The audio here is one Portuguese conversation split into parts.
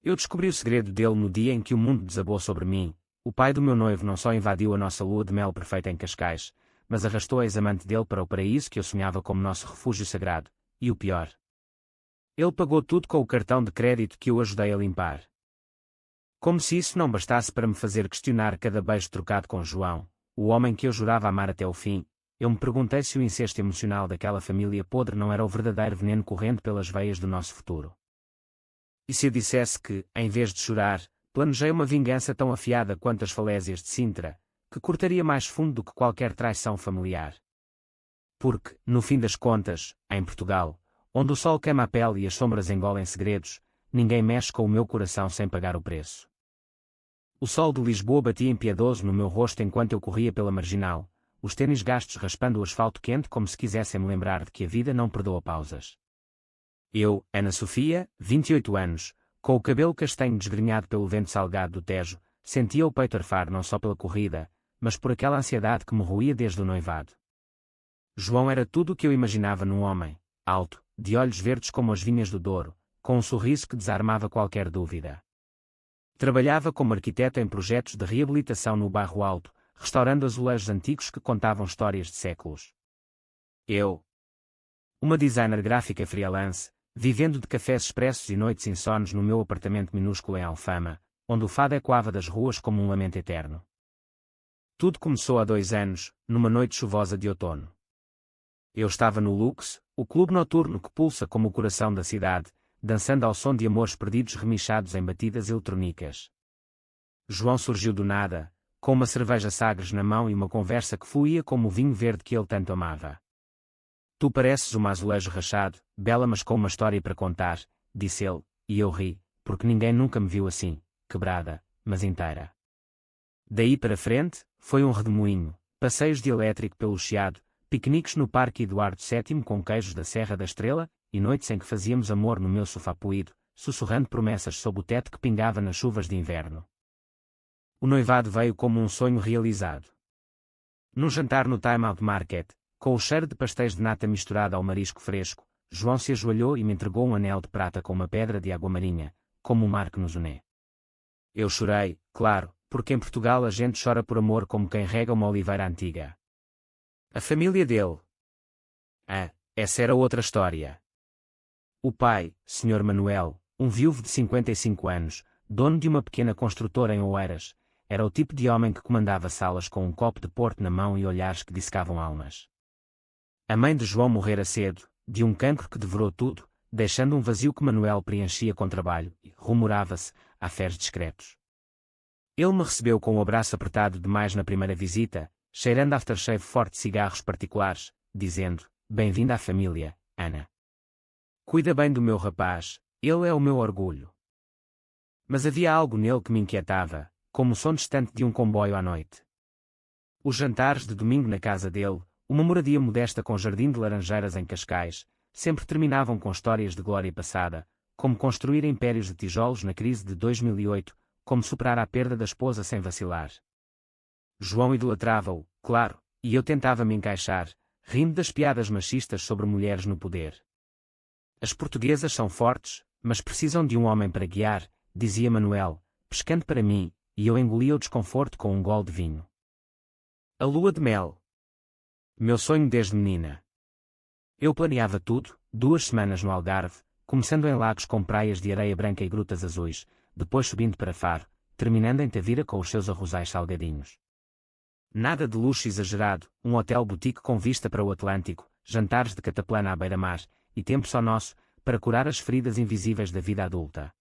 Eu descobri o segredo dele no dia em que o mundo desabou sobre mim. O pai do meu noivo não só invadiu a nossa lua de mel perfeita em Cascais, mas arrastou a ex-amante dele para o paraíso que eu sonhava como nosso refúgio sagrado. E o pior, ele pagou tudo com o cartão de crédito que eu ajudei a limpar. Como se isso não bastasse para me fazer questionar cada beijo trocado com João, o homem que eu jurava amar até o fim, eu me perguntei se o incesto emocional daquela família podre não era o verdadeiro veneno correndo pelas veias do nosso futuro. E se eu dissesse que, em vez de chorar, planejei uma vingança tão afiada quanto as falésias de Sintra, que cortaria mais fundo do que qualquer traição familiar? Porque, no fim das contas, em Portugal, onde o sol queima a pele e as sombras engolem segredos, ninguém mexe com o meu coração sem pagar o preço. O sol de Lisboa batia impiedoso no meu rosto enquanto eu corria pela marginal, os tênis gastos raspando o asfalto quente como se quisessem me lembrar de que a vida não perdoa pausas. Eu, Ana Sofia, 28 anos, com o cabelo castanho desgrenhado pelo vento salgado do Tejo, sentia o peito arfar não só pela corrida, mas por aquela ansiedade que me roía desde o noivado. João era tudo o que eu imaginava num homem, alto, de olhos verdes como as vinhas do Douro, com um sorriso que desarmava qualquer dúvida. Trabalhava como arquiteto em projetos de reabilitação no Bairro Alto, restaurando azulejos antigos que contavam histórias de séculos. Eu, uma designer gráfica freelance, vivendo de cafés expressos e noites insones no meu apartamento minúsculo em Alfama, onde o fado ecoava das ruas como um lamento eterno. Tudo começou há 2 anos, numa noite chuvosa de outono. Eu estava no Lux, o clube noturno que pulsa como o coração da cidade, dançando ao som de amores perdidos remichados em batidas eletrônicas. João surgiu do nada, com uma cerveja Sagres na mão e uma conversa que fluía como o vinho verde que ele tanto amava. Tu pareces um azulejo rachado, bela mas com uma história para contar, disse ele, e eu ri, porque ninguém nunca me viu assim, quebrada, mas inteira. Daí para frente, foi um redemoinho, passeios de elétrico pelo Chiado, piqueniques no Parque Eduardo VII com queijos da Serra da Estrela, e noites em que fazíamos amor no meu sofá poído, sussurrando promessas sob o teto que pingava nas chuvas de inverno. O noivado veio como um sonho realizado. Num jantar no Time Out Market, com o cheiro de pastéis de nata misturado ao marisco fresco, João se ajoelhou e me entregou um anel de prata com uma pedra de água marinha, como o mar que nos une. Eu chorei, claro, porque em Portugal a gente chora por amor como quem rega uma oliveira antiga. A família dele. Essa era outra história. O pai, Sr. Manuel, um viúvo de 55 anos, dono de uma pequena construtora em Oeiras, era o tipo de homem que comandava salas com um copo de porto na mão e olhares que dissecavam almas. A mãe de João morrera cedo, de um cancro que devorou tudo, deixando um vazio que Manuel preenchia com trabalho, e, rumorava-se, afés discretos. Ele me recebeu com o abraço apertado demais na primeira visita, cheirando aftershave forte de cigarros particulares, dizendo, bem-vinda à família, Ana. Cuida bem do meu rapaz, ele é o meu orgulho. Mas havia algo nele que me inquietava, como o som distante de um comboio à noite. Os jantares de domingo na casa dele, uma moradia modesta com jardim de laranjeiras em Cascais, sempre terminavam com histórias de glória passada, como construir impérios de tijolos na crise de 2008, como superar a perda da esposa sem vacilar. João idolatrava-o, claro, e eu tentava me encaixar, rindo das piadas machistas sobre mulheres no poder. As portuguesas são fortes, mas precisam de um homem para guiar, dizia Manuel, pescando para mim, e eu engolia o desconforto com um gole de vinho. A lua de mel. Meu sonho desde menina. Eu planeava tudo, 2 semanas no Algarve, começando em lagos com praias de areia branca e grutas azuis, depois subindo para Faro, terminando em Tavira com os seus arrozais salgadinhos. Nada de luxo exagerado, um hotel boutique com vista para o Atlântico, jantares de cataplana à beira-mar, e tempo só nosso, para curar as feridas invisíveis da vida adulta.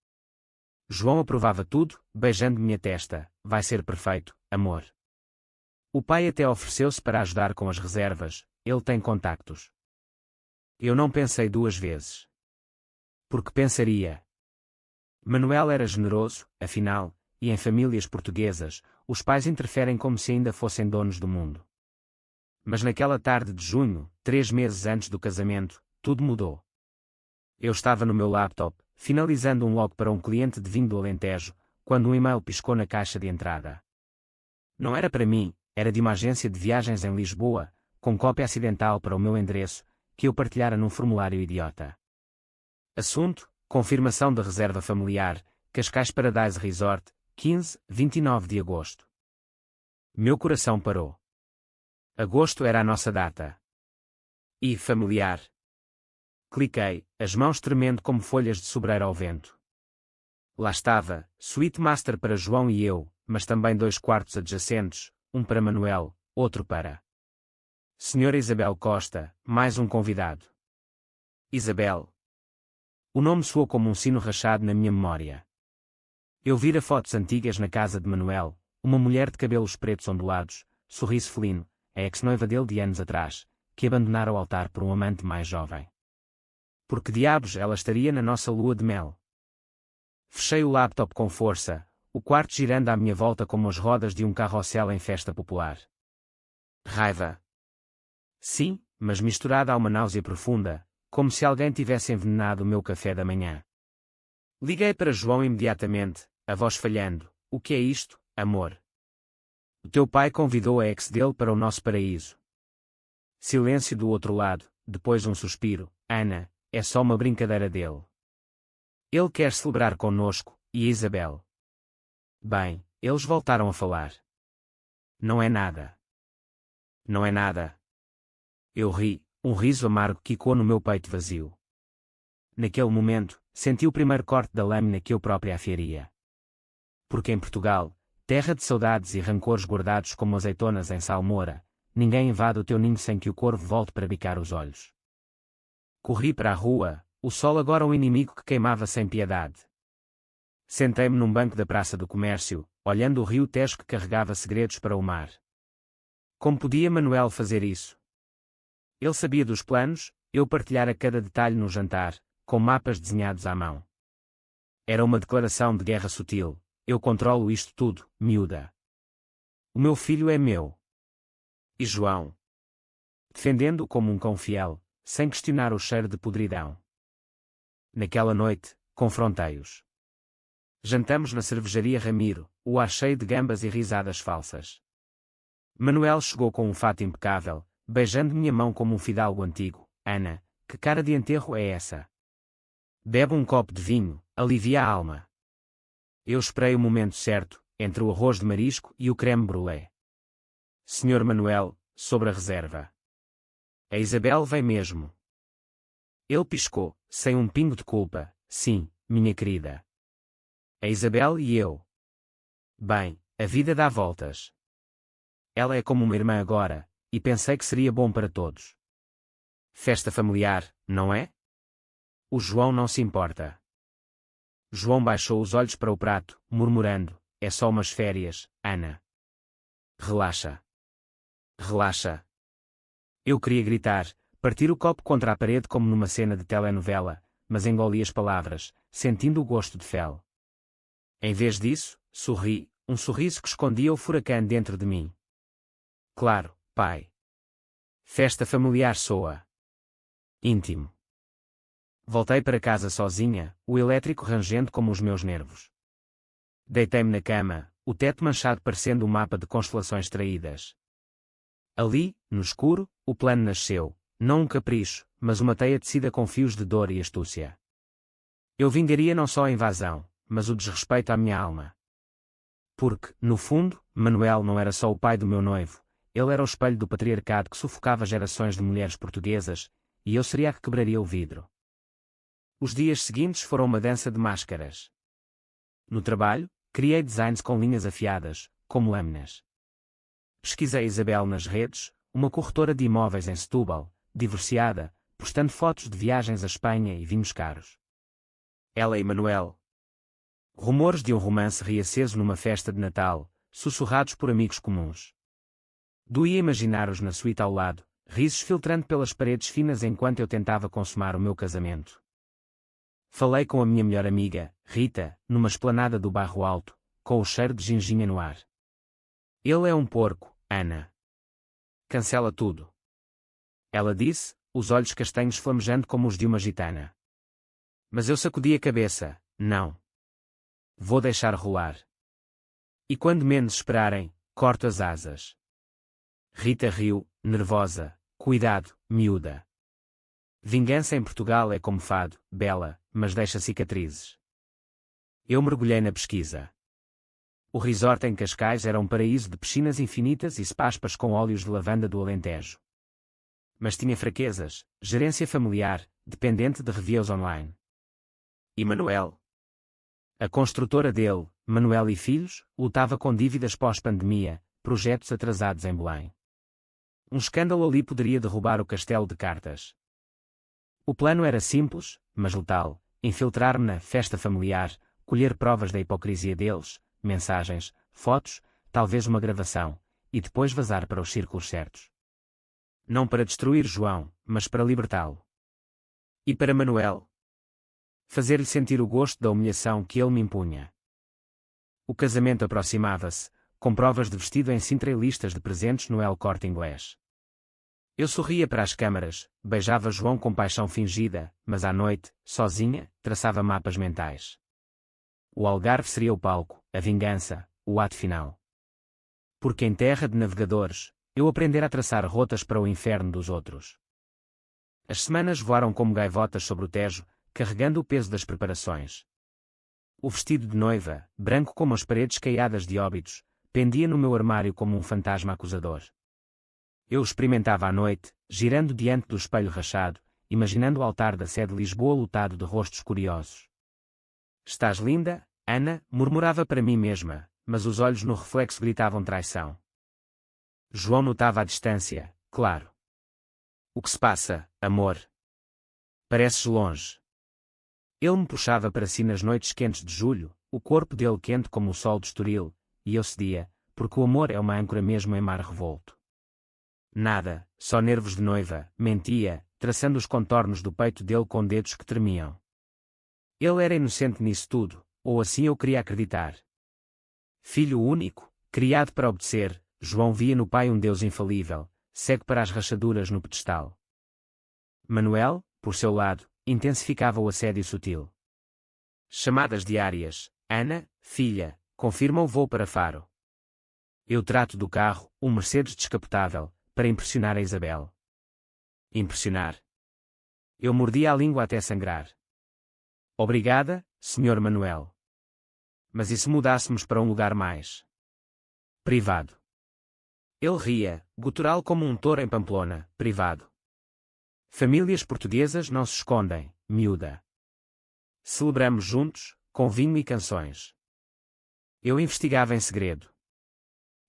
João aprovava tudo, beijando-me a testa, vai ser perfeito, amor. O pai até ofereceu-se para ajudar com as reservas, ele tem contactos. Eu não pensei 2 vezes. Porque pensaria. Manuel era generoso, afinal, e em famílias portuguesas, os pais interferem como se ainda fossem donos do mundo. Mas naquela tarde de junho, 3 meses antes do casamento, tudo mudou. Eu estava no meu laptop, finalizando um log para um cliente de vinho do Alentejo, quando um e-mail piscou na caixa de entrada. Não era para mim, era de uma agência de viagens em Lisboa, com cópia acidental para o meu endereço, que eu partilhara num formulário idiota. Assunto: confirmação da reserva familiar, Cascais Paradise Resort, 15, 29 de agosto. Meu coração parou. Agosto era a nossa data. E familiar. Cliquei, as mãos tremendo como folhas de sobreiro ao vento. Lá estava, Suite Master para João e eu, mas também 2 quartos adjacentes, um para Manuel, outro para Senhora Isabel Costa, mais um convidado. Isabel. O nome soou como um sino rachado na minha memória. Eu vira fotos antigas na casa de Manuel, uma mulher de cabelos pretos ondulados, sorriso felino, a ex-noiva dele de anos atrás, que abandonara o altar por um amante mais jovem. Por que diabos ela estaria na nossa lua de mel? Fechei o laptop com força, o quarto girando à minha volta como as rodas de um carrossel em festa popular. Raiva. Sim, mas misturada a uma náusea profunda, como se alguém tivesse envenenado o meu café da manhã. Liguei para João imediatamente, a voz falhando. O que é isto, amor? O teu pai convidou a ex dele para o nosso paraíso. Silêncio do outro lado, depois um suspiro. Ana, é só uma brincadeira dele. Ele quer celebrar connosco, e a Isabel. Bem, eles voltaram a falar. Não é nada. Não é nada. Eu ri, um riso amargo quicou no meu peito vazio. Naquele momento, senti o primeiro corte da lâmina que eu própria afiaria. Porque em Portugal, terra de saudades e rancores guardados como azeitonas em salmoura, ninguém invade o teu ninho sem que o corvo volte para bicar os olhos. Corri para a rua, o sol agora um inimigo que queimava sem piedade. Sentei-me num banco da Praça do Comércio, olhando o rio Tejo que carregava segredos para o mar. Como podia Manuel fazer isso? Ele sabia dos planos, eu partilhara cada detalhe no jantar, com mapas desenhados à mão. Era uma declaração de guerra sutil. Eu controlo isto tudo, miúda. O meu filho é meu. E João? Defendendo-o como um cão fiel, sem questionar o cheiro de podridão. Naquela noite, confrontei-os. Jantamos na cervejaria Ramiro, o ar cheio de gambas e risadas falsas. Manuel chegou com um fato impecável, beijando minha mão como um fidalgo antigo. Ana, que cara de enterro é essa? Bebe um copo de vinho, alivia a alma. Eu esperei o momento certo, entre o arroz de marisco e o creme brulee. Senhor Manuel, sobre a reserva. A Isabel vem mesmo. Ele piscou, sem um pingo de culpa. Sim, minha querida. A Isabel e eu. Bem, a vida dá voltas. Ela é como uma irmã agora, e pensei que seria bom para todos. Festa familiar, não é? O João não se importa. João baixou os olhos para o prato, murmurando, é só umas férias, Ana. Relaxa. Relaxa. Eu queria gritar, partir o copo contra a parede como numa cena de telenovela, mas engoli as palavras, sentindo o gosto de fel. Em vez disso, sorri, um sorriso que escondia o furacão dentro de mim. Claro, pai. Festa familiar soa. Íntimo. Voltei para casa sozinha, o elétrico rangendo como os meus nervos. Deitei-me na cama, o teto manchado parecendo um mapa de constelações traídas. Ali, no escuro, o plano nasceu, não um capricho, mas uma teia tecida com fios de dor e astúcia. Eu vingaria não só a invasão, mas o desrespeito à minha alma. Porque, no fundo, Manuel não era só o pai do meu noivo, ele era o espelho do patriarcado que sufocava gerações de mulheres portuguesas, e eu seria a que quebraria o vidro. Os dias seguintes foram uma dança de máscaras. No trabalho, criei designs com linhas afiadas, como lâminas. Pesquisei Isabel nas redes, uma corretora de imóveis em Setúbal, divorciada, postando fotos de viagens à Espanha e vinhos caros. Ela e Manuel. Rumores de um romance reaceso numa festa de Natal, sussurrados por amigos comuns. Doía imaginar-os na suíte ao lado, risos filtrando pelas paredes finas enquanto eu tentava consumar o meu casamento. Falei com a minha melhor amiga, Rita, numa esplanada do Barro Alto, com o cheiro de ginginha no ar. Ele é um porco, Ana. Cancela tudo. Ela disse, os olhos castanhos flamejando como os de uma gitana. Mas eu sacudi a cabeça, não. Vou deixar rolar. E quando menos esperarem, corto as asas. Rita riu, nervosa. Cuidado, miúda. Vingança em Portugal é como fado, bela, mas deixa cicatrizes. Eu mergulhei na pesquisa. O resort em Cascais era um paraíso de piscinas infinitas e spas com óleos de lavanda do Alentejo. Mas tinha fraquezas: gerência familiar, dependente de reviews online. E Manuel? A construtora dele, Manuel e Filhos, lutava com dívidas pós-pandemia, projetos atrasados em Belém. Um escândalo ali poderia derrubar o castelo de cartas. O plano era simples, mas letal: infiltrar-me na festa familiar, colher provas da hipocrisia deles, mensagens, fotos, talvez uma gravação, e depois vazar para os círculos certos. Não para destruir João, mas para libertá-lo. E para Manuel? Fazer-lhe sentir o gosto da humilhação que ele me impunha. O casamento aproximava-se, com provas de vestido em Sintra e listas de presentes no El Corte Inglês. Eu sorria para as câmaras, beijava João com paixão fingida, mas à noite, sozinha, traçava mapas mentais. O Algarve seria o palco, a vingança, o ato final. Porque em terra de navegadores, eu aprendera a traçar rotas para o inferno dos outros. As semanas voaram como gaivotas sobre o Tejo, carregando o peso das preparações. O vestido de noiva, branco como as paredes caiadas de óbitos, pendia no meu armário como um fantasma acusador. Eu o experimentava à noite, girando diante do espelho rachado, imaginando o altar da sede de Lisboa lotado de rostos curiosos. Estás linda, Ana, murmurava para mim mesma, mas os olhos no reflexo gritavam traição. João notava a distância, claro. O que se passa, amor? Pareces longe. Ele me puxava para si nas noites quentes de julho, o corpo dele quente como o sol de Estoril, e eu cedia, porque o amor é uma âncora mesmo em mar revolto. Nada, só nervos de noiva, mentia, traçando os contornos do peito dele com dedos que tremiam. Ele era inocente nisso tudo, ou assim eu queria acreditar. Filho único, criado para obedecer, João via no pai um Deus infalível, cego para as rachaduras no pedestal. Manuel, por seu lado, intensificava o assédio sutil. Chamadas diárias: Ana, filha, confirma o voo para Faro. Eu trato do carro, um Mercedes descapotável, para impressionar a Isabel. Impressionar? Eu mordia a língua até sangrar. Obrigada, Sr. Manuel. Mas e se mudássemos para um lugar mais privado? Ele ria, gutural como um touro em Pamplona, privado. Famílias portuguesas não se escondem, miúda. Celebramos juntos, com vinho e canções. Eu investigava em segredo.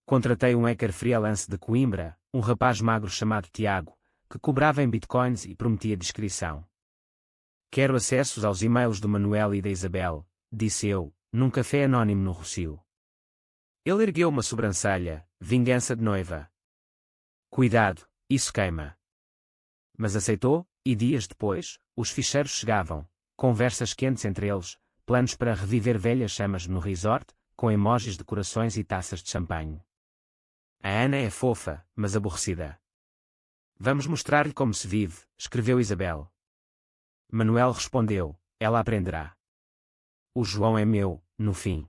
Contratei um hacker freelance de Coimbra, um rapaz magro chamado Tiago, que cobrava em bitcoins e prometia discrição. Quero acessos aos e-mails do Manuel e da Isabel, disse eu, num café anónimo no Rossio. Ele ergueu uma sobrancelha: vingança de noiva. Cuidado, isso queima. Mas aceitou, e dias depois, os ficheiros chegavam, conversas quentes entre eles, planos para reviver velhas chamas no resort, com emojis de corações e taças de champanhe. A Ana é fofa, mas aborrecida. Vamos mostrar-lhe como se vive, escreveu Isabel. Manuel respondeu: ela aprenderá. O João é meu, no fim.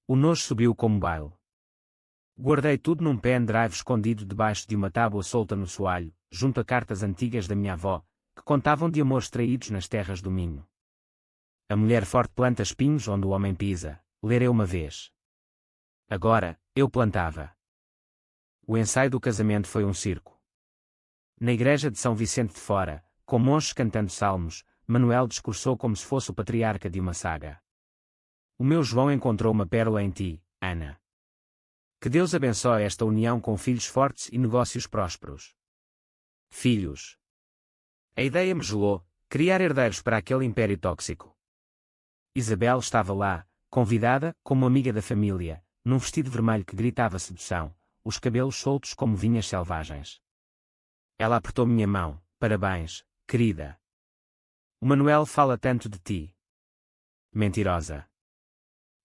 O nojo subiu como baile. Guardei tudo num pendrive escondido debaixo de uma tábua solta no soalho, junto a cartas antigas da minha avó, que contavam de amores traídos nas terras do Minho. A mulher forte planta espinhos onde o homem pisa, lerei uma vez. Agora, eu plantava. O ensaio do casamento foi um circo. Na igreja de São Vicente de Fora, com monges cantando salmos, Manuel discursou como se fosse o patriarca de uma saga. O meu João encontrou uma pérola em ti, Ana. Que Deus abençoe esta união com filhos fortes e negócios prósperos. Filhos. A ideia me gelou: criar herdeiros para aquele império tóxico. Isabel estava lá, convidada, como amiga da família, num vestido vermelho que gritava sedução, os cabelos soltos como vinhas selvagens. Ela apertou minha mão: parabéns, querida. O Manuel fala tanto de ti. Mentirosa.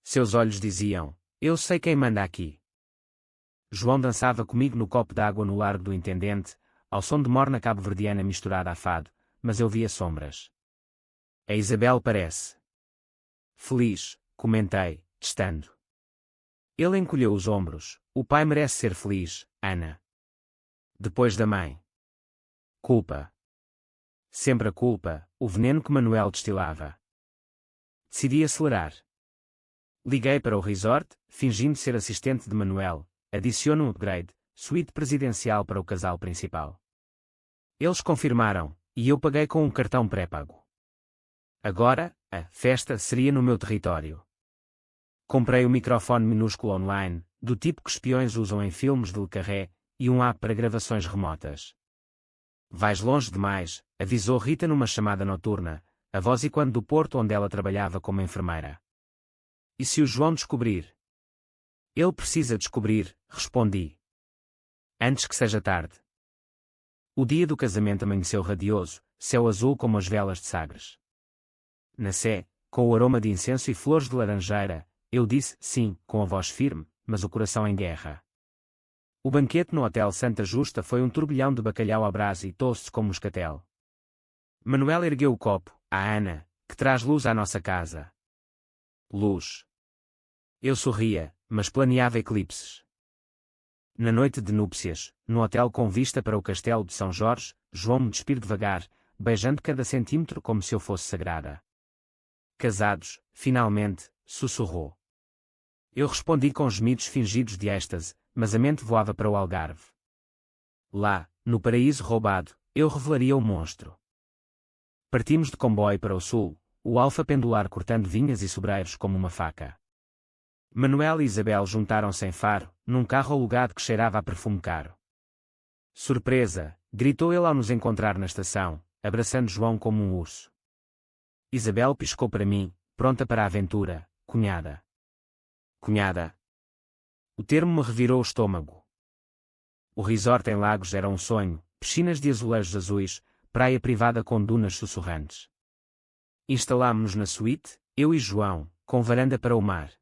Seus olhos diziam: eu sei quem manda aqui. João dançava comigo no copo d'água no Largo do Intendente, ao som de morna cabo-verdiana misturada a fado, mas eu via sombras. A Isabel parece feliz, comentei, testando. Ele encolheu os ombros: o pai merece ser feliz, Ana. Depois da mãe. Culpa. Sempre a culpa, o veneno que Manuel destilava. Decidi acelerar. Liguei para o resort, fingindo ser assistente de Manuel. Adicione um upgrade, suíte presidencial para o casal principal. Eles confirmaram, e eu paguei com um cartão pré-pago. Agora, a festa seria no meu território. Comprei um microfone minúsculo online, do tipo que espiões usam em filmes de Le Carré, e um app para gravações remotas. Vais longe demais, avisou Rita numa chamada noturna, a voz e quando do Porto onde ela trabalhava como enfermeira. E se o João descobrir? Ele precisa descobrir, respondi. Antes que seja tarde. O dia do casamento amanheceu radioso, céu azul como as velas de Sagres. Na sé, com o aroma de incenso e flores de laranjeira, eu disse sim, com a voz firme, mas o coração em guerra. O banquete no Hotel Santa Justa foi um turbilhão de bacalhau à brasa e toasts com moscatel. Manuel ergueu o copo, à Ana, que traz luz à nossa casa. Luz. Eu sorria, mas planeava eclipses. Na noite de núpcias, no hotel com vista para o castelo de São Jorge, João me despir devagar, beijando cada centímetro como se eu fosse sagrada. Casados, finalmente, sussurrou. Eu respondi com gemidos fingidos de êxtase, mas a mente voava para o Algarve. Lá, no paraíso roubado, eu revelaria o monstro. Partimos de comboio para o sul, o alfa pendular cortando vinhas e sobreiros como uma faca. Manuel e Isabel juntaram-se em Faro, num carro alugado que cheirava a perfume caro. Surpresa, gritou ele ao nos encontrar na estação, abraçando João como um urso. Isabel piscou para mim, pronta para a aventura, cunhada. Cunhada. O termo me revirou o estômago. O resort em Lagos era um sonho, piscinas de azulejos azuis, praia privada com dunas sussurrantes. Instalámo-nos na suíte, eu e João, com varanda para o mar.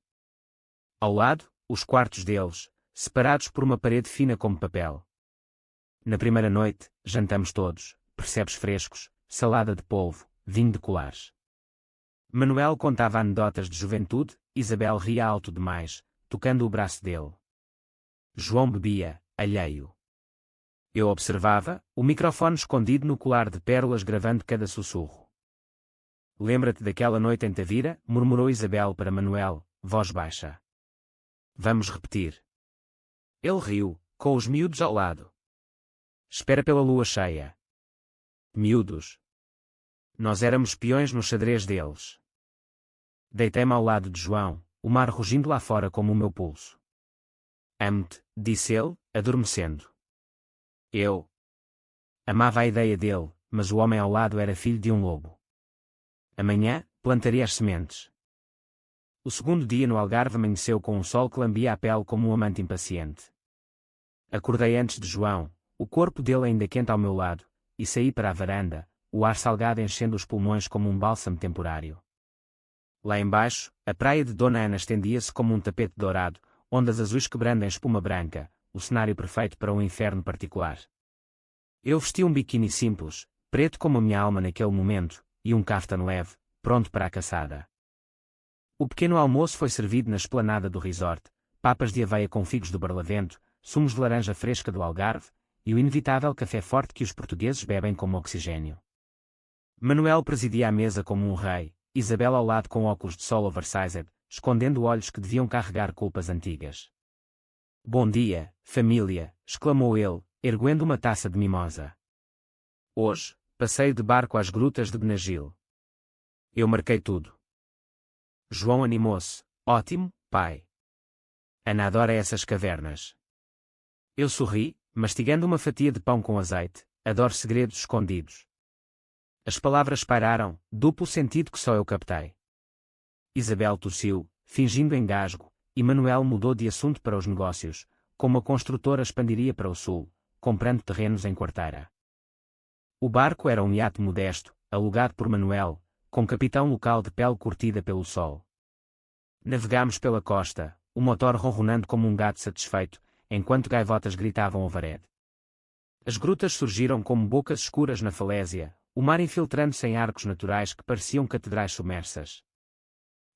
Ao lado, os quartos deles, separados por uma parede fina como papel. Na primeira noite, jantamos todos, percebes frescos, salada de polvo, vinho de colares. Manuel contava anedotas de juventude, Isabel ria alto demais, tocando o braço dele. João bebia, alheio. Eu observava, o microfone escondido no colar de pérolas gravando cada sussurro. Lembra-te daquela noite em Tavira? Murmurou Isabel para Manuel, voz baixa. Vamos repetir. Ele riu, com os miúdos ao lado. Espera pela lua cheia. Miúdos. Nós éramos peões no xadrez deles. Deitei-me ao lado de João, o mar rugindo lá fora como o meu pulso. Amo-te, disse ele, adormecendo. Eu amava a ideia dele, mas o homem ao lado era filho de um lobo. Amanhã, plantaria as sementes. O segundo dia no Algarve amanheceu com um sol que lambia a pele como um amante impaciente. Acordei antes de João, o corpo dele ainda quente ao meu lado, e saí para a varanda, o ar salgado enchendo os pulmões como um bálsamo temporário. Lá embaixo, a praia de Dona Ana estendia-se como um tapete dourado, ondas azuis quebrando em espuma branca, o cenário perfeito para um inferno particular. Eu vesti um biquíni simples, preto como a minha alma naquele momento, e um caftan leve, pronto para a caçada. O pequeno almoço foi servido na esplanada do resort, papas de aveia com figos do Barlavento, sumos de laranja fresca do Algarve, e o inevitável café forte que os portugueses bebem como oxigênio. Manuel presidia a mesa como um rei, Isabel ao lado com óculos de sol oversized, escondendo olhos que deviam carregar culpas antigas. Bom dia, família, exclamou ele, erguendo uma taça de mimosa. Hoje, passeio de barco às grutas de Benagil. Eu marquei tudo. João animou-se. Ótimo, pai. Ana adora essas cavernas. Eu sorri, mastigando uma fatia de pão com azeite. Adoro segredos escondidos. As palavras pairaram, duplo sentido que só eu captei. Isabel tossiu, fingindo engasgo, e Manuel mudou de assunto para os negócios, como a construtora expandiria para o sul, comprando terrenos em Quarteira. O barco era um iate modesto, alugado por Manuel, com capitão local de pele curtida pelo sol. Navegámos pela costa, o motor ronronando como um gato satisfeito, enquanto gaivotas gritavam ao varede. As grutas surgiram como bocas escuras na falésia, o mar infiltrando-se em arcos naturais que pareciam catedrais submersas.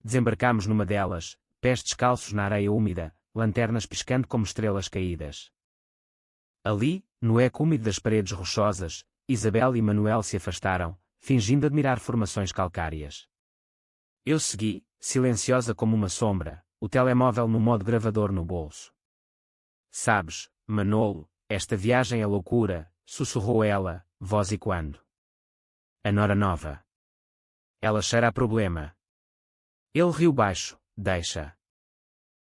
Desembarcámos numa delas, pés descalços na areia úmida, lanternas piscando como estrelas caídas. Ali, no eco úmido das paredes rochosas, Isabel e Manuel se afastaram, fingindo admirar formações calcárias. Eu segui, silenciosa como uma sombra, o telemóvel no modo gravador no bolso. Sabes, Manolo, esta viagem é loucura, sussurrou ela, voz e quando. A nora nova. Ela cheira a problema. Ele riu baixo, deixa.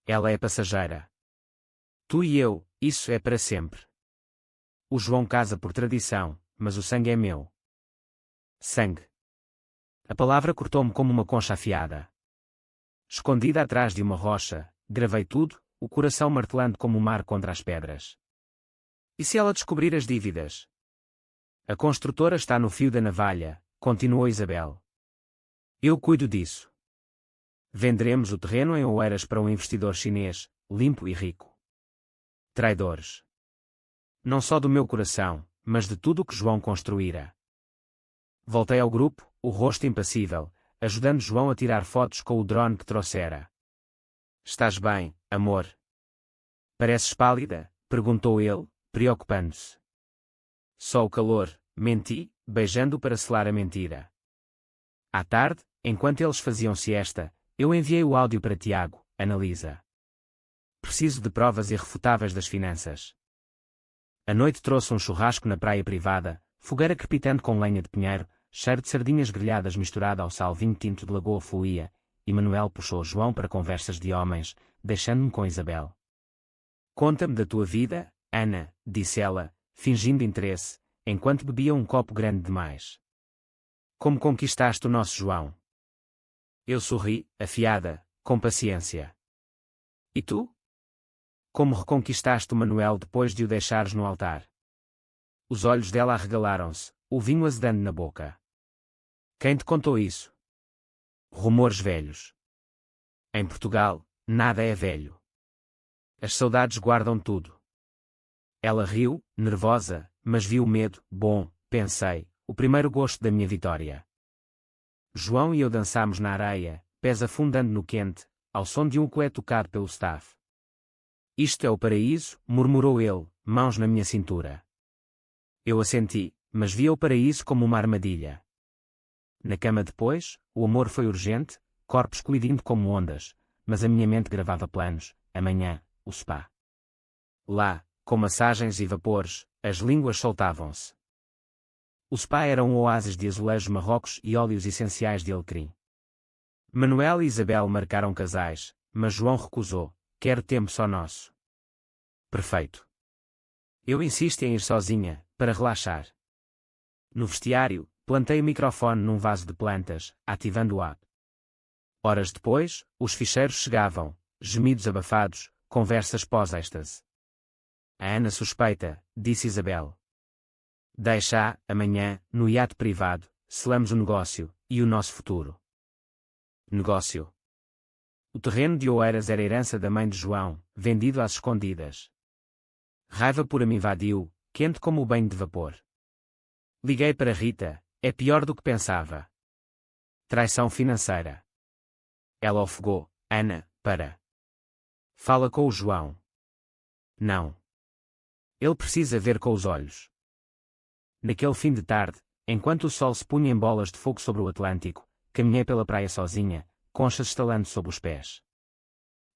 Ela é passageira. Tu e eu, isso é para sempre. O João casa por tradição, mas o sangue é meu. Sangue. A palavra cortou-me como uma concha afiada. Escondida atrás de uma rocha, gravei tudo, o coração martelando como o mar contra as pedras. E se ela descobrir as dívidas? A construtora está no fio da navalha, continuou Isabel. Eu cuido disso. Venderemos o terreno em Oeiras para um investidor chinês, limpo e rico. Traidores. Não só do meu coração, mas de tudo o que João construíra. Voltei ao grupo, o rosto impassível, ajudando João a tirar fotos com o drone que trouxera. Estás bem, amor? Pareces pálida? Perguntou ele, preocupando-se. Só o calor, menti, beijando-o para selar a mentira. À tarde, enquanto eles faziam siesta, eu enviei o áudio para Tiago, analisa. Preciso de provas irrefutáveis das finanças. A noite trouxe um churrasco na praia privada, fogueira crepitante com lenha de pinheiro, cheiro de sardinhas grelhadas misturado ao sal vinho tinto de Lagoa fluía, e Manuel puxou João para conversas de homens, deixando-me com Isabel. Conta-me da tua vida, Ana, disse ela, fingindo interesse, enquanto bebia um copo grande demais. Como conquistaste o nosso João? Eu sorri, afiada, com paciência. E tu? Como reconquistaste o Manuel depois de o deixares no altar? Os olhos dela arregalaram-se, o vinho azedando na boca. Quem te contou isso? Rumores velhos. Em Portugal, nada é velho. As saudades guardam tudo. Ela riu, nervosa, mas viu o medo. Bom, pensei, o primeiro gosto da minha vitória. João e eu dançámos na areia, pés afundando no quente, ao som de um ukulele tocado pelo staff. Isto é o paraíso, murmurou ele, mãos na minha cintura. Eu assenti, mas via o paraíso como uma armadilha. Na cama depois, o amor foi urgente, corpos colidindo como ondas, mas a minha mente gravava planos, amanhã, o spa. Lá, com massagens e vapores, as línguas soltavam-se. O spa era um oásis de azulejos marrocos e óleos essenciais de alecrim. Manuel e Isabel marcaram casais, mas João recusou, quero tempo só nosso. Perfeito. Eu insisto em ir sozinha, para relaxar. No vestiário, plantei o microfone num vaso de plantas, ativando o app. Horas depois, os ficheiros chegavam, gemidos abafados, conversas pós-êxtase. A Ana suspeita, disse Isabel. Deixa, amanhã, no iate privado, selamos o negócio, e o nosso futuro. Negócio. O terreno de Oeiras era herança da mãe de João, vendido às escondidas. Raiva pura me invadiu, quente como o banho de vapor. Liguei para Rita, é pior do que pensava. Traição financeira. Ela ofegou, Ana, para. Fala com o João. Não. Ele precisa ver com os olhos. Naquele fim de tarde, enquanto o sol se punha em bolas de fogo sobre o Atlântico, caminhei pela praia sozinha, conchas estalando sob os pés.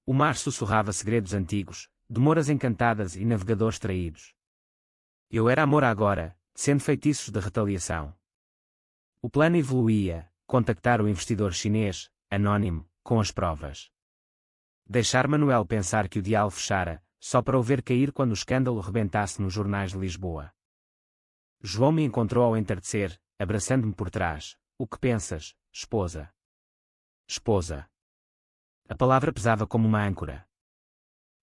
O mar sussurrava segredos antigos, demoras encantadas e navegadores traídos. Eu era amor agora, sendo feitiços de retaliação. O plano evoluía, contactar o investidor chinês, anónimo, com as provas. Deixar Manuel pensar que o diálogo fechara, só para o ver cair quando o escândalo rebentasse nos jornais de Lisboa. João me encontrou ao entardecer, abraçando-me por trás. O que pensas, esposa? Esposa. A palavra pesava como uma âncora.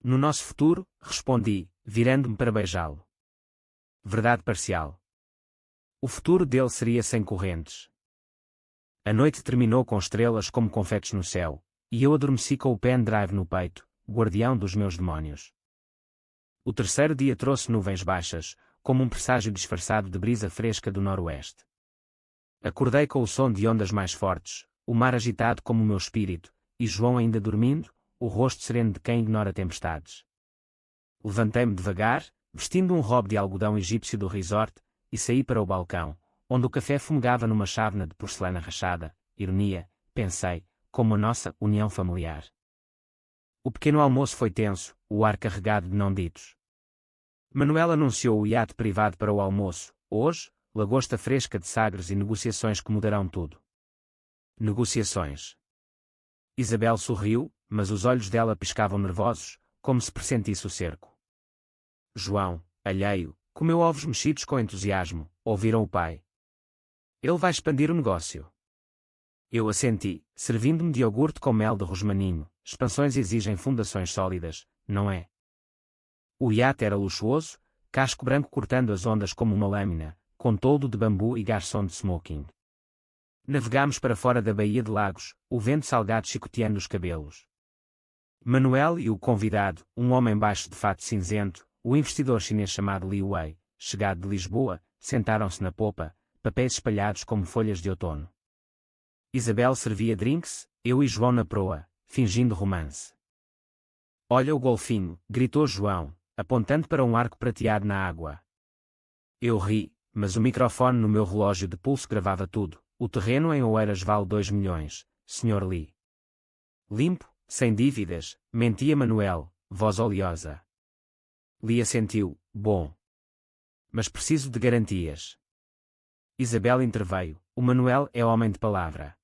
No nosso futuro, respondi, virando-me para beijá-lo. Verdade parcial. O futuro dele seria sem correntes. A noite terminou com estrelas como confetes no céu, e eu adormeci com o pendrive no peito, guardião dos meus demónios. O terceiro dia trouxe nuvens baixas, como um presságio disfarçado de brisa fresca do noroeste. Acordei com o som de ondas mais fortes, o mar agitado como o meu espírito, e João ainda dormindo, o rosto sereno de quem ignora tempestades. Levantei-me devagar, vestindo um robe de algodão egípcio do resort, e saí para o balcão, onde o café fumegava numa chávena de porcelana rachada. Ironia, pensei, como a nossa união familiar. O pequeno almoço foi tenso, o ar carregado de não ditos. Manuel anunciou o iate privado para o almoço, hoje, lagosta fresca de Sagres e negociações que mudarão tudo. Negociações. Isabel sorriu, mas os olhos dela piscavam nervosos, como se pressentisse o cerco. João, alheio, comeu ovos mexidos com entusiasmo, ouviram o pai. Ele vai expandir o negócio. Eu assenti, servindo-me de iogurte com mel de rosmaninho. Expansões exigem fundações sólidas, não é? O iate era luxuoso, casco branco cortando as ondas como uma lâmina, com toldo de bambu e garçom de smoking. Navegámos para fora da Baía de Lagos, o vento salgado chicoteando os cabelos. Manuel e o convidado, um homem baixo de fato cinzento, o investidor chinês chamado Li Wei, chegado de Lisboa, sentaram-se na popa, papéis espalhados como folhas de outono. Isabel servia drinks, eu e João na proa, fingindo romance. Olha o golfinho, gritou João, apontando para um arco prateado na água. Eu ri, mas o microfone no meu relógio de pulso gravava tudo. O terreno em Oeiras vale 2 milhões, Sr. Li. Limpo, sem dívidas, mentia Manuel, voz oleosa. Li assentiu, bom. Mas preciso de garantias. Isabel interveio, o Manuel é homem de palavra.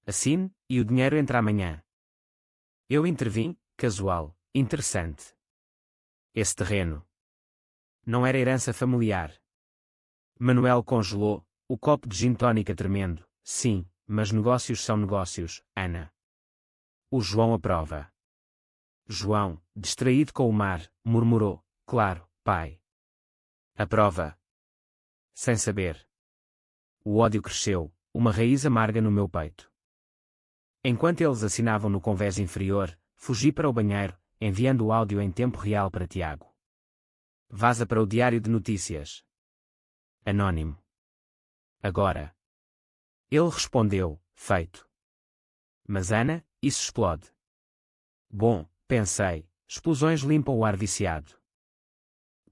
Assine, e o dinheiro entra amanhã. Eu intervim, casual, interessante. Esse terreno não era herança familiar. Manuel congelou, o copo de gin tônica tremendo. Sim, mas negócios são negócios, Ana. O João aprova. João, distraído com o mar, murmurou, claro, pai. Aprova. Sem saber. O ódio cresceu, uma raiz amarga no meu peito. Enquanto eles assinavam no convés inferior, fugi para o banheiro, enviando o áudio em tempo real para Tiago. Vaza para o Diário de Notícias. Anônimo. Agora. Ele respondeu, feito. Mas Ana, isso explode. Bom, pensei, explosões limpam o ar viciado.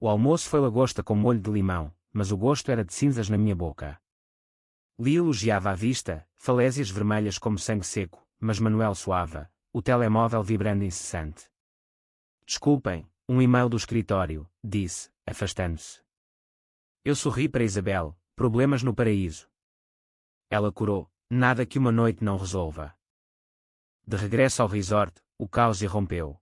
O almoço foi lagosta com molho de limão, mas o gosto era de cinzas na minha boca. Li elogiava a vista, falésias vermelhas como sangue seco, mas Manuel suava, o telemóvel vibrando incessante. Desculpem, um e-mail do escritório, disse, afastando-se. Eu sorri para Isabel, problemas no paraíso. Ela corou, nada que uma noite não resolva. De regresso ao resort, o caos irrompeu.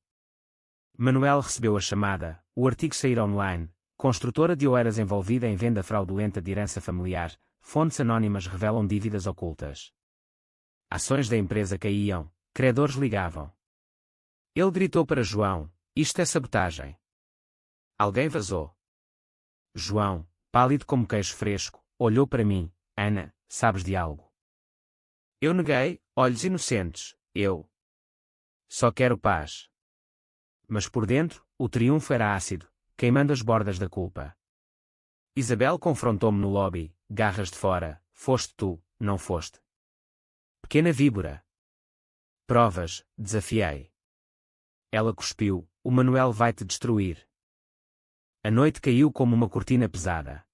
Manuel recebeu a chamada, o artigo sair online, construtora de Oeiras envolvida em venda fraudulenta de herança familiar, fontes anónimas revelam dívidas ocultas. Ações da empresa caíam, credores ligavam. Ele gritou para João, isto é sabotagem. Alguém vazou. João, pálido como queijo fresco, olhou para mim, Ana, sabes de algo? Eu neguei, olhos inocentes, eu. Só quero paz. Mas por dentro, o triunfo era ácido, queimando as bordas da culpa. Isabel confrontou-me no lobby, garras de fora, foste tu, não foste. Pequena víbora. Provas, desafiei. Ela cuspiu, o Manuel vai-te destruir. A noite caiu como uma cortina pesada.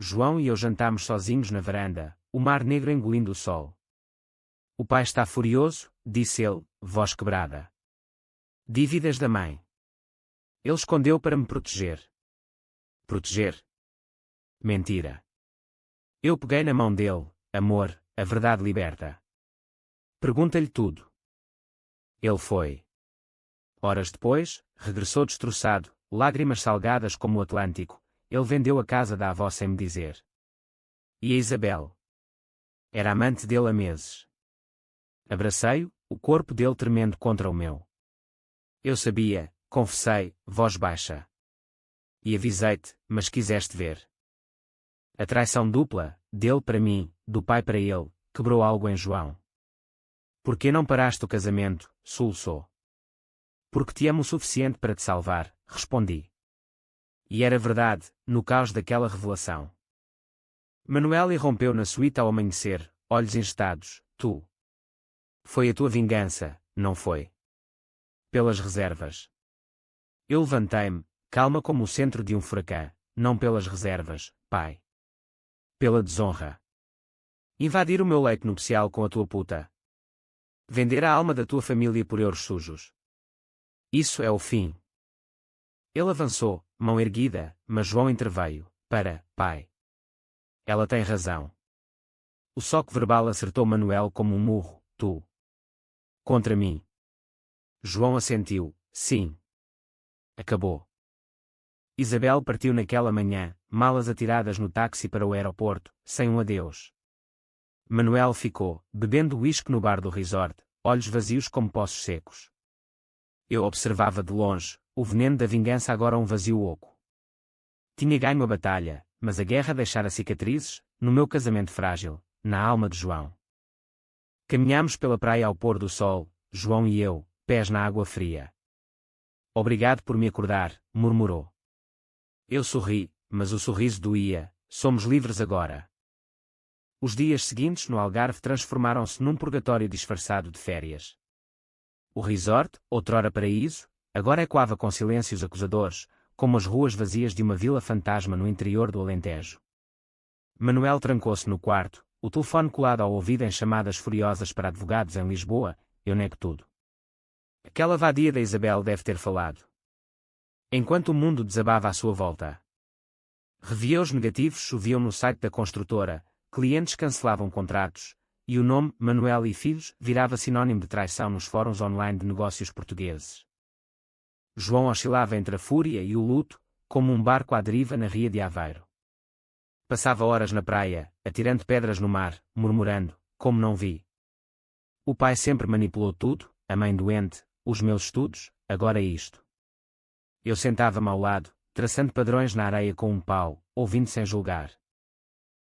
João e eu jantámos sozinhos na varanda, o mar negro engolindo o sol. O pai está furioso, disse ele, voz quebrada. Dívidas da mãe. Ele escondeu para me proteger. Proteger? Mentira. Eu peguei na mão dele, amor, a verdade liberta. Pergunta-lhe tudo. Ele foi. Horas depois, regressou destroçado, lágrimas salgadas como o Atlântico, ele vendeu a casa da avó sem me dizer. E a Isabel? Era amante dele há meses. Abracei-o, o corpo dele tremendo contra o meu. Eu sabia, confessei, voz baixa. E avisei-te, mas quiseste ver. A traição dupla, dele para mim, do pai para ele, quebrou algo em João. Por que não paraste o casamento? Soluçou. Porque te amo o suficiente para te salvar, respondi. E era verdade, no caos daquela revelação. Manuel irrompeu na suíte ao amanhecer, olhos engestados, tu. Foi a tua vingança, não foi? Pelas reservas. Eu levantei-me, calma como o centro de um furacão, não pelas reservas, pai. Pela desonra. Invadir o meu leito nupcial com a tua puta. Vender a alma da tua família por euros sujos. Isso é o fim. Ele avançou, mão erguida, mas João interveio. Pai. Ela tem razão. O soco verbal acertou Manuel como um murro. Tu. Contra mim. João assentiu. Sim. Acabou. Isabel partiu naquela manhã, malas atiradas no táxi para o aeroporto, sem um adeus. Manuel ficou, bebendo uísque no bar do resort, olhos vazios como poços secos. Eu observava de longe, o veneno da vingança agora um vazio oco. Tinha ganho a batalha, mas a guerra deixara cicatrizes, no meu casamento frágil, na alma de João. Caminhámos pela praia ao pôr do sol, João e eu, pés na água fria. Obrigado por me acordar, murmurou. Eu sorri, mas o sorriso doía. Somos livres agora. Os dias seguintes no Algarve transformaram-se num purgatório disfarçado de férias. O resort, outrora paraíso, agora ecoava com silêncios acusadores, como as ruas vazias de uma vila fantasma no interior do Alentejo. Manuel trancou-se no quarto, o telefone colado ao ouvido em chamadas furiosas para advogados em Lisboa. Eu nego tudo. Aquela vadia da Isabel deve ter falado. Enquanto o mundo desabava à sua volta. Reviews negativos choviam no site da construtora, clientes cancelavam contratos, e o nome Manuel e Filhos virava sinônimo de traição nos fóruns online de negócios portugueses. João oscilava entre a fúria e o luto, como um barco à deriva na ria de Aveiro. Passava horas na praia, atirando pedras no mar, murmurando, como não vi. O pai sempre manipulou tudo, a mãe doente, os meus estudos, agora isto. Eu sentava-me ao lado, traçando padrões na areia com um pau, ouvindo sem julgar.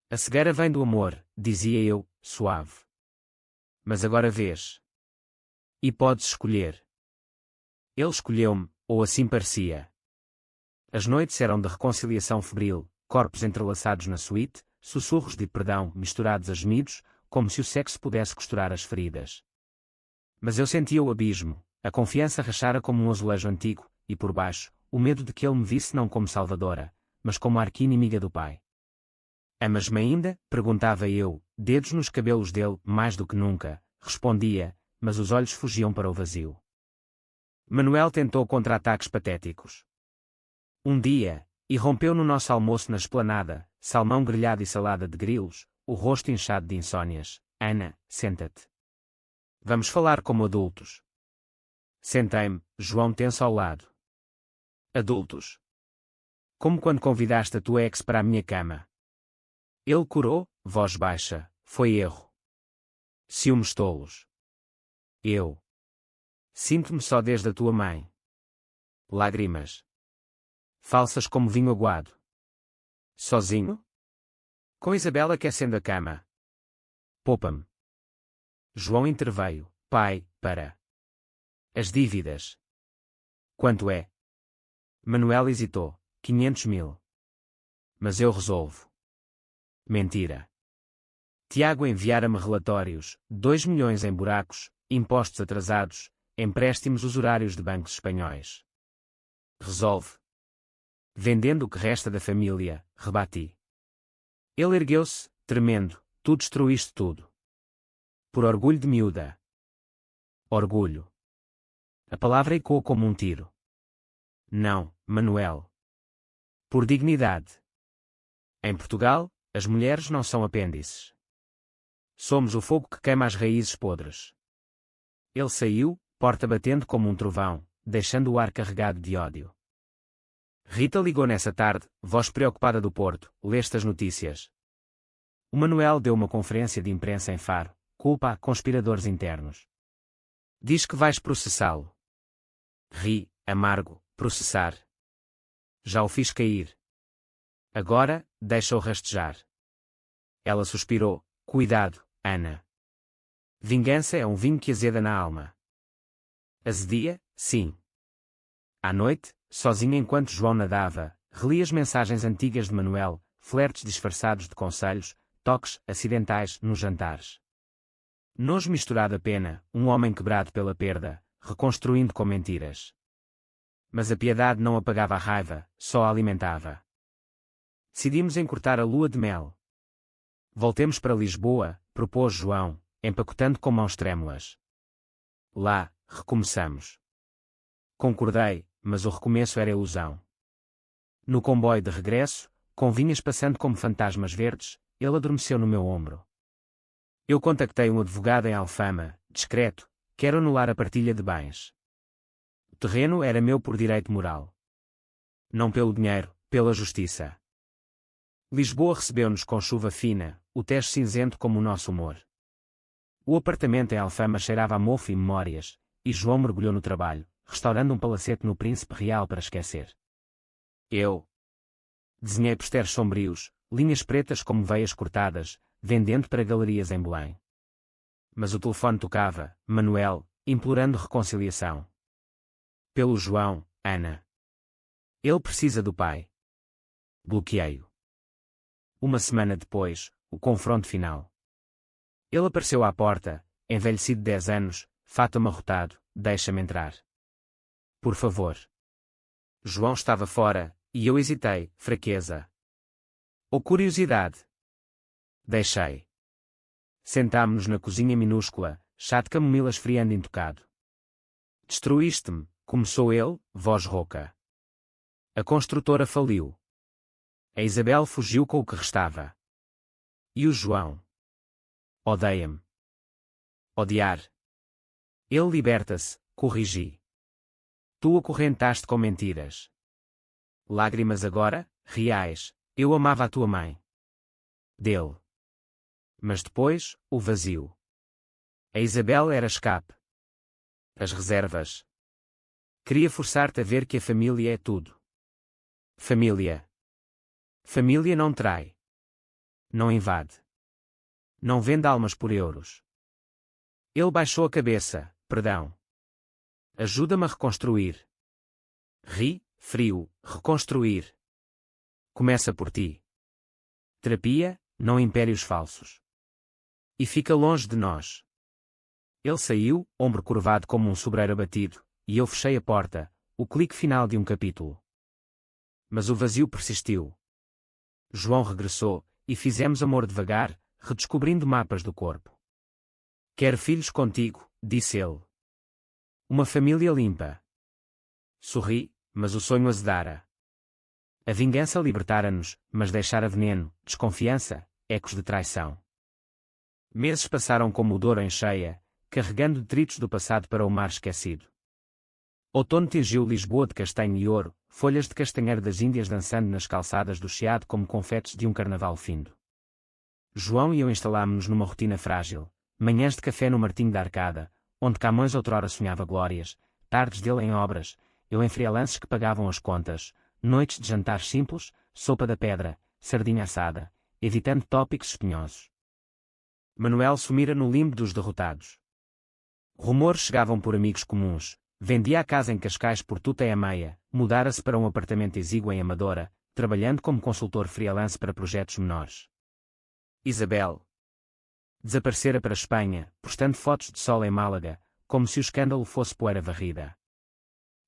A cegueira vem do amor, dizia eu, suave. Mas agora vês. E podes escolher. Ele escolheu-me, ou assim parecia. As noites eram de reconciliação febril, corpos entrelaçados na suíte, sussurros de perdão misturados a gemidos, como se o sexo pudesse costurar as feridas. Mas eu sentia o abismo, a confiança rachara como um azulejo antigo, e por baixo, o medo de que ele me visse não como salvadora, mas como a arqui-inimiga do pai. Amas-me ainda? Perguntava eu, dedos nos cabelos dele, mais do que nunca, respondia, mas os olhos fugiam para o vazio. Manuel tentou contra-ataques patéticos. Um dia, irrompeu no nosso almoço na esplanada, salmão grelhado e salada de grilos, o rosto inchado de insónias. Ana, senta-te. Vamos falar como adultos. Sentei-me, João tenso ao lado. Adultos. Como quando convidaste a tua ex para a minha cama. Ele corou, voz baixa, foi erro. Ciúmes tolos. Eu. Sinto-me só desde a tua mãe. Lágrimas. Falsas como vinho aguado. Sozinho? Com Isabela aquecendo a cama. Poupa-me. João interveio. Pai, para. As dívidas. Quanto é? Manuel hesitou. 500.000. Mas eu resolvo. Mentira. Tiago enviara-me relatórios, 2 milhões em buracos, impostos atrasados, empréstimos usurários de bancos espanhóis. Resolve. Vendendo o que resta da família, rebati. Ele ergueu-se, tremendo. Tu destruíste tudo. Por orgulho de miúda. Orgulho. A palavra ecoou como um tiro. Não, Manuel. Por dignidade. Em Portugal, as mulheres não são apêndices. Somos o fogo que queima as raízes podres. Ele saiu, porta batendo como um trovão, deixando o ar carregado de ódio. Rita ligou nessa tarde, voz preocupada do Porto. Leste as notícias. O Manuel deu uma conferência de imprensa em Faro, culpa a conspiradores internos. Diz que vais processá-lo. Ri, amargo, processar. Já o fiz cair. Agora, deixa-o rastejar. Ela suspirou. Cuidado, Ana. Vingança é um vinho que azeda na alma. Azedia, sim. À noite, sozinha enquanto João nadava, relia as mensagens antigas de Manuel, flertes disfarçados de conselhos, toques acidentais nos jantares. Nojo misturado a pena, um homem quebrado pela perda, reconstruindo com mentiras. Mas a piedade não apagava a raiva, só a alimentava. Decidimos encurtar a lua de mel. Voltemos para Lisboa, propôs João, empacotando com mãos trêmulas. Lá, recomeçamos. Concordei, mas o recomeço era ilusão. No comboio de regresso, com vinhas passando como fantasmas verdes, ele adormeceu no meu ombro. Eu contactei um advogado em Alfama, discreto, quero anular a partilha de bens. O terreno era meu por direito moral. Não pelo dinheiro, pela justiça. Lisboa recebeu-nos com chuva fina, o Tejo cinzento como o nosso humor. O apartamento em Alfama cheirava a mofo e memórias, e João mergulhou no trabalho, restaurando um palacete no Príncipe Real para esquecer. Eu desenhei posteres sombrios, linhas pretas como veias cortadas, vendendo para galerias em Belém. Mas o telefone tocava, Manuel, implorando reconciliação. Pelo João, Ana. Ele precisa do pai. Bloqueei-o. Uma semana depois, o confronto final. Ele apareceu à porta, envelhecido 10 anos, fato amarrotado, deixa-me entrar. Por favor. João estava fora, e eu hesitei, fraqueza. Ou curiosidade. Deixei. Sentámo-nos na cozinha minúscula, chá de camomila esfriando intocado. Destruíste-me, começou ele, voz rouca. A construtora faliu. A Isabel fugiu com o que restava. E o João? Odeia-me. Odiar. Ele liberta-se, corrigi. Tu acorrentaste com mentiras. Lágrimas agora, reais, eu amava a tua mãe. Dele. Mas depois, o vazio. A Isabel era escape. As reservas. Queria forçar-te a ver que a família é tudo. Família. Família não trai. Não invade. Não vende almas por euros. Ele baixou a cabeça, perdão. Ajuda-me a reconstruir. Ri, frio, reconstruir. Começa por ti. Terapia, não impérios falsos. E fica longe de nós. Ele saiu, ombro curvado como um sobreiro abatido, e eu fechei a porta, o clique final de um capítulo. Mas o vazio persistiu. João regressou, e fizemos amor devagar, redescobrindo mapas do corpo. Quero filhos contigo, disse ele. Uma família limpa. Sorri, mas o sonho azedara. A vingança libertara-nos, mas deixara veneno, desconfiança, ecos de traição. Meses passaram como o Douro em cheia, carregando detritos do passado para o mar esquecido. Outono tingiu Lisboa de castanho e ouro, folhas de castanheiro das Índias dançando nas calçadas do Chiado como confetes de um carnaval findo. João e eu instalámo-nos numa rotina frágil, manhãs de café no Martinho da Arcada, onde Camões outrora sonhava glórias, tardes dele em obras, eu em freelances que pagavam as contas, noites de jantar simples, sopa da pedra, sardinha assada, evitando tópicos espinhosos. Manuel sumira no limbo dos derrotados. Rumores chegavam por amigos comuns, vendia a casa em Cascais por tuta e a meia, mudara-se para um apartamento exíguo em Amadora, trabalhando como consultor freelance para projetos menores. Isabel desaparecera para a Espanha, postando fotos de sol em Málaga, como se o escândalo fosse poeira varrida.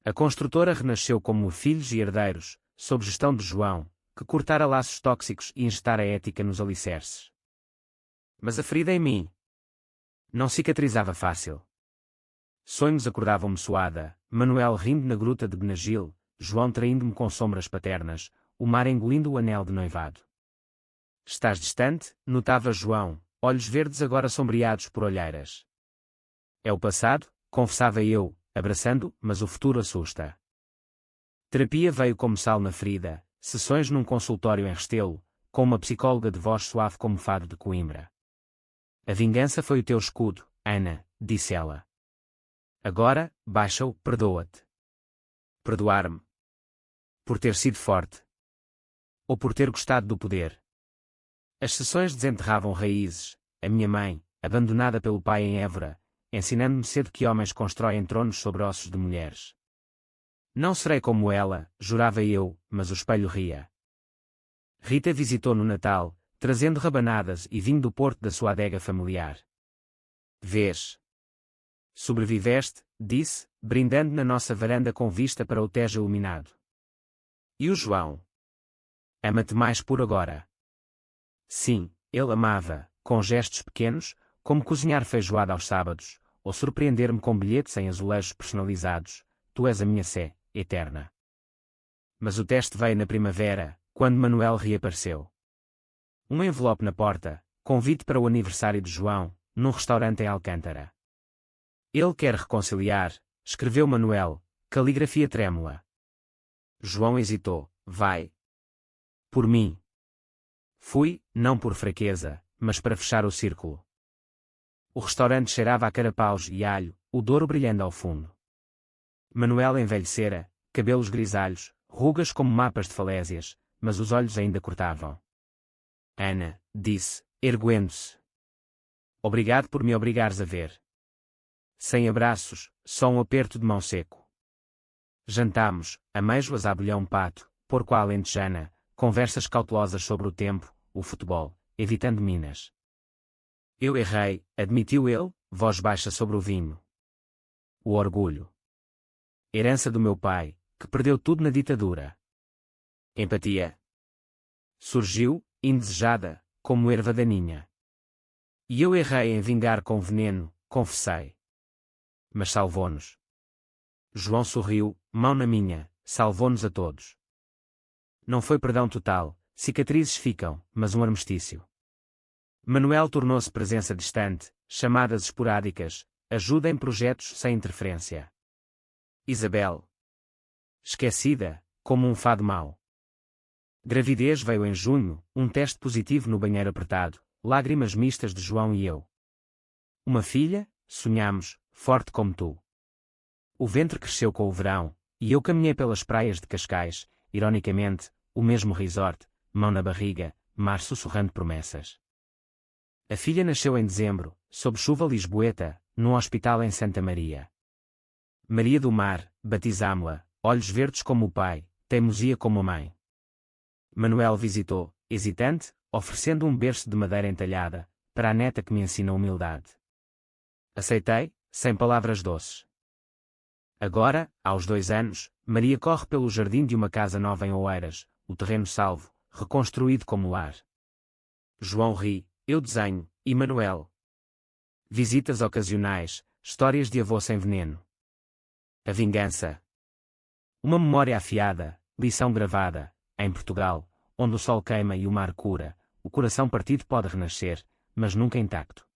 A construtora renasceu como filhos e herdeiros, sob gestão de João, que cortara laços tóxicos e injetara a ética nos alicerces. Mas a ferida em mim não cicatrizava fácil. Sonhos acordavam-me suada, Manuel rindo na gruta de Benagil, João traindo-me com sombras paternas, o mar engolindo o anel de noivado. Estás distante, notava João, olhos verdes agora sombreados por olheiras. É o passado, confessava eu, abraçando, mas o futuro assusta. Terapia veio como sal na ferida, sessões num consultório em Restelo, com uma psicóloga de voz suave como fado de Coimbra. A vingança foi o teu escudo, Ana, disse ela. Agora, baixa-o, perdoa-te. Perdoar-me. Por ter sido forte. Ou por ter gostado do poder. As sessões desenterravam raízes, a minha mãe, abandonada pelo pai em Évora, ensinando-me cedo que homens constroem tronos sobre ossos de mulheres. Não serei como ela, jurava eu, mas o espelho ria. Rita visitou no Natal, trazendo rabanadas e vinho do Porto da sua adega familiar. Vês? Sobreviveste, disse, brindando na nossa varanda com vista para o Tejo iluminado. E o João? Ama-te mais por agora. Sim, ele amava, com gestos pequenos, como cozinhar feijoada aos sábados, ou surpreender-me com bilhetes em azulejos personalizados, tu és a minha sé eterna. Mas o teste veio na primavera, quando Manuel reapareceu. Um envelope na porta, convite para o aniversário de João, num restaurante em Alcântara. Ele quer reconciliar, escreveu Manuel, caligrafia trêmula. João hesitou, vai. Por mim. Fui, não por fraqueza, mas para fechar o círculo. O restaurante cheirava a carapaus e alho, o Douro brilhando ao fundo. Manuel envelhecera, cabelos grisalhos, rugas como mapas de falésias, mas os olhos ainda cortavam. Ana, disse, erguendo-se. Obrigado por me obrigares a ver. Sem abraços, só um aperto de mão seco. Jantámos, amêijoas à bolhão pato, porco à alentejana, conversas cautelosas sobre o tempo, o futebol, evitando minas. Eu errei, admitiu ele, voz baixa sobre o vinho. O orgulho. Herança do meu pai, que perdeu tudo na ditadura. Empatia. Surgiu, indesejada, como erva daninha. E eu errei em vingar com veneno, confessei. Mas salvou-nos. João sorriu, mão na minha, salvou-nos a todos. Não foi perdão total, cicatrizes ficam, mas um armistício. Manuel tornou-se presença distante, chamadas esporádicas, ajuda em projetos sem interferência. Isabel. Esquecida, como um fado mau. Gravidez veio em junho, um teste positivo no banheiro apertado, lágrimas mistas de João e eu. Uma filha, sonhamos, forte como tu. O ventre cresceu com o verão, e eu caminhei pelas praias de Cascais, ironicamente, o mesmo resort, mão na barriga, mar sussurrando promessas. A filha nasceu em dezembro, sob chuva lisboeta, num hospital em Santa Maria. Maria do Mar, batizámo-la, olhos verdes como o pai, teimosia como a mãe. Manuel visitou, hesitante, oferecendo um berço de madeira entalhada, para a neta que me ensina humildade. Aceitei, sem palavras doces. Agora, aos 2 anos, Maria corre pelo jardim de uma casa nova em Oeiras, o terreno salvo, reconstruído como lar. João ri, eu desenho, e Manuel. Visitas ocasionais, histórias de avô sem veneno. A vingança. Uma memória afiada, lição gravada, em Portugal, onde o sol queima e o mar cura, o coração partido pode renascer, mas nunca intacto.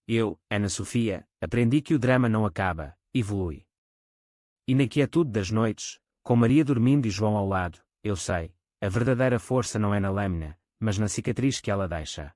Eu, Ana Sofia, aprendi que o drama não acaba, evolui. E na quietude das noites, com Maria dormindo e João ao lado, eu sei, a verdadeira força não é na lâmina, mas na cicatriz que ela deixa.